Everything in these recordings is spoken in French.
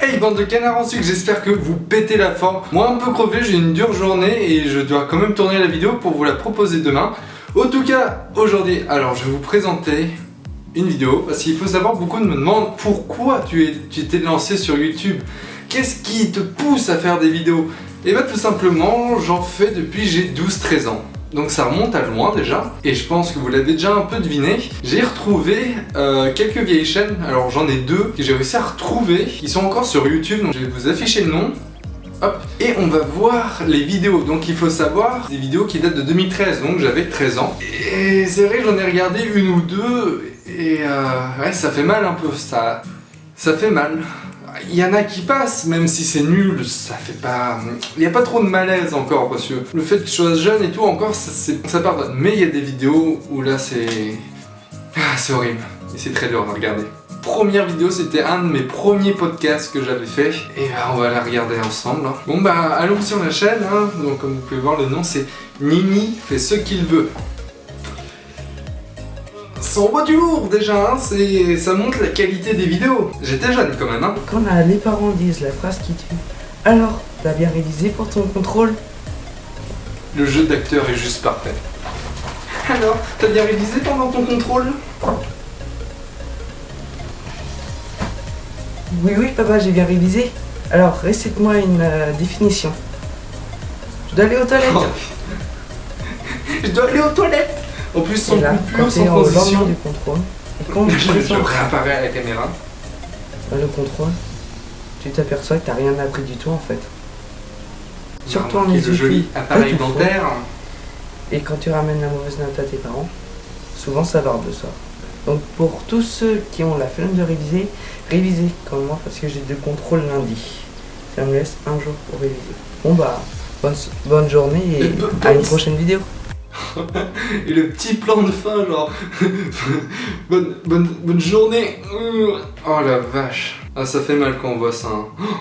Hey bande de canards en sucre, j'espère que vous pétez la forme. Moi un peu crevé, j'ai une dure journée et je dois quand même tourner la vidéo pour vous la proposer demain. En tout cas, aujourd'hui, alors je vais vous présenter une vidéo parce qu'il faut savoir, beaucoup me demandent pourquoi tu t'es lancé sur YouTube. Qu'est-ce qui te pousse à faire des vidéos? Et bah tout simplement, j'en fais depuis j'ai 12-13 ans. Donc ça remonte à loin déjà, et je pense que vous l'avez déjà un peu deviné. J'ai retrouvé quelques vieilles chaînes, alors j'en ai deux que j'ai réussi à retrouver, ils sont encore sur YouTube, donc je vais vous afficher le nom. Hop, et on va voir les vidéos. Donc il faut savoir, des vidéos qui datent de 2013, donc j'avais 13 ans. Et c'est vrai que j'en ai regardé une ou deux, et ouais, ça fait mal un peu, ça fait mal. Il y en a qui passent, même si c'est nul, ça fait pas... Il n'y a pas trop de malaise encore, parce que le fait que je sois jeune et tout, encore, ça pardonne. Mais il y a des vidéos où là, c'est horrible. Et c'est très dur à regarder. Première vidéo, c'était un de mes premiers podcasts que j'avais fait. Et bah, on va la regarder ensemble. Bon bah, allons sur la chaîne. Donc comme vous pouvez voir, le nom, c'est Nini fait ce qu'il veut. Ça envoie du lourd déjà, ça montre la qualité des vidéos. J'étais jeune quand même. Quand les parents disent la phrase qui tue, alors t'as bien révisé pour ton contrôle? Le jeu d'acteur est juste parfait. Alors, t'as bien révisé pendant ton contrôle? Oui papa, j'ai bien révisé. Alors récite-moi une définition. Je dois aller aux toilettes. Je dois aller aux toilettes. En plus, sans coupure, sans transition. Du contrôle, et quand je réapparais à la caméra. Le contrôle, tu t'aperçois que t'as rien appris du tout en fait. Surtout en le joli appareil dentaire. Et quand tu ramènes la mauvaise note à tes parents, souvent ça barre de ça. Donc pour tous ceux qui ont la flemme de réviser, révisez comme moi parce que j'ai 2 contrôles lundi. Ça me laisse un jour pour réviser. Bon bah, bonne journée et à une prochaine vidéo. Et le petit plan de fin, genre bonne journée. Oh la vache. Ah, ça fait mal quand on voit ça.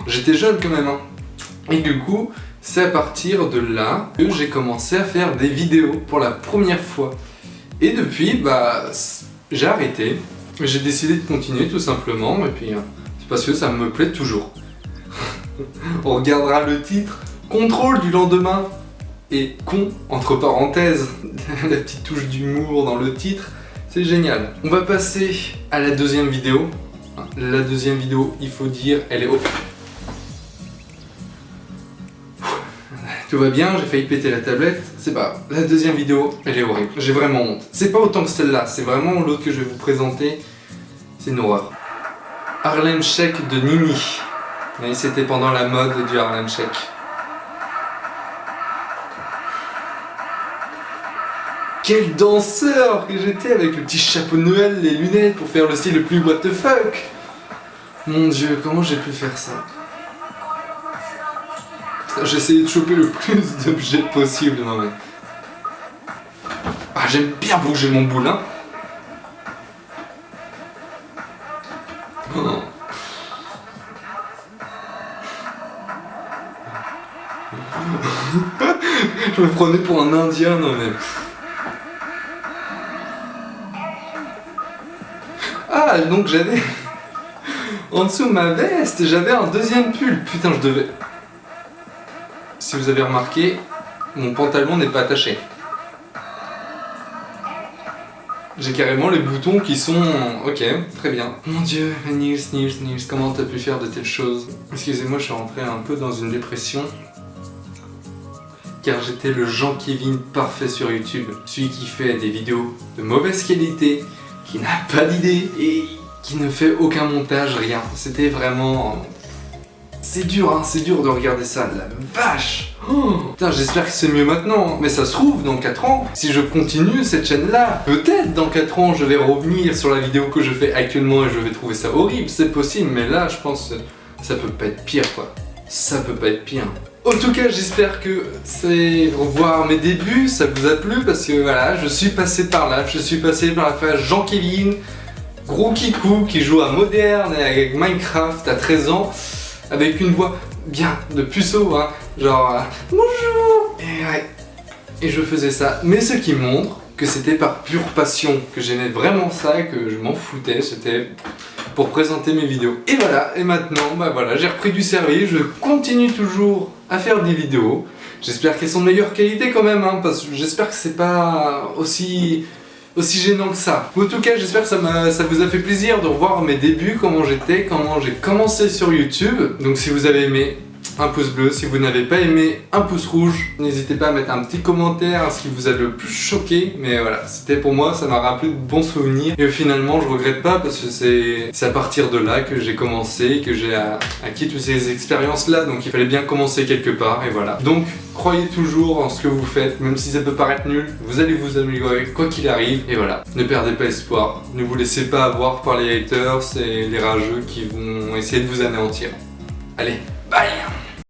J'étais jeune quand même. Et du coup, c'est à partir de là que j'ai commencé à faire des vidéos pour la première fois. Et depuis, bah, j'ai arrêté. J'ai décidé de continuer tout simplement. Et puis, c'est parce que ça me plaît toujours. On regardera le titre. Contrôle du lendemain. Et con, entre parenthèses, la petite touche d'humour dans le titre, c'est génial. On va passer à la deuxième vidéo. La deuxième vidéo, il faut dire, elle est... Tout va bien, j'ai failli péter la tablette, c'est pas grave. La deuxième vidéo, elle est horrible, j'ai vraiment honte. C'est pas autant que celle-là, c'est vraiment l'autre que je vais vous présenter, c'est une horreur. Harlem Shake de Nini. Et c'était pendant la mode du Harlem Shake. Quel danseur que j'étais avec le petit chapeau de Noël, les lunettes pour faire le style le plus what the fuck. Mon dieu, comment j'ai pu faire ça? J'ai essayé de choper le plus d'objets possible. Non mais... Ah, j'aime bien bouger mon boulin. Oh. Je me prenais pour un indien, non mais... Ah, donc j'avais... En dessous de ma veste, j'avais un deuxième pull. Putain, je devais... Si vous avez remarqué, mon pantalon n'est pas attaché. J'ai carrément les boutons qui sont... Ok, très bien. Mon dieu, Nils, comment t'as pu faire de telles choses? Excusez-moi, je suis rentré un peu dans une dépression. Car j'étais le Jean-Kevin parfait sur YouTube. Celui qui fait des vidéos de mauvaise qualité, qui n'a pas d'idée et qui ne fait aucun montage, rien. C'était vraiment... C'est dur, c'est dur de regarder ça, la vache. Putain, j'espère que c'est mieux maintenant, mais ça se trouve, dans 4 ans, si je continue cette chaîne-là, peut-être dans 4 ans, je vais revenir sur la vidéo que je fais actuellement et je vais trouver ça horrible, c'est possible, mais là, je pense que ça peut pas être pire, quoi. Ça peut pas être pire. En tout cas, j'espère que c'est revoir mes débuts, ça vous a plu, parce que voilà, je suis passé par là, je suis passé par la phase Jean-Kevin, gros kikou, qui joue à Moderne et avec Minecraft à 13 ans, avec une voix bien de puceau, genre bonjour. Et ouais, et je faisais ça. Mais ce qui montre que c'était par pure passion, que j'aimais vraiment ça, que je m'en foutais, c'était pour présenter mes vidéos. Et voilà, et maintenant, bah voilà, j'ai repris du sérieux, je continue toujours à faire des vidéos. J'espère qu'elles sont de meilleure qualité quand même, hein, parce que j'espère que c'est pas aussi gênant que ça. En tout cas, j'espère que ça vous a fait plaisir de revoir mes débuts, comment j'étais, comment j'ai commencé sur YouTube. Donc si vous avez aimé, un pouce bleu. Si vous n'avez pas aimé, un pouce rouge. N'hésitez pas à mettre un petit commentaire, ce qui vous a le plus choqué. Mais voilà, c'était pour moi, ça m'a rappelé de bons souvenirs. Et finalement, je regrette pas parce que c'est à partir de là que j'ai commencé, que j'ai acquis toutes ces expériences-là. Donc il fallait bien commencer quelque part et voilà. Donc croyez toujours en ce que vous faites, même si ça peut paraître nul, vous allez vous améliorer quoi qu'il arrive. Et voilà, ne perdez pas espoir. Ne vous laissez pas avoir par les haters et les rageux qui vont essayer de vous anéantir. Allez, bye!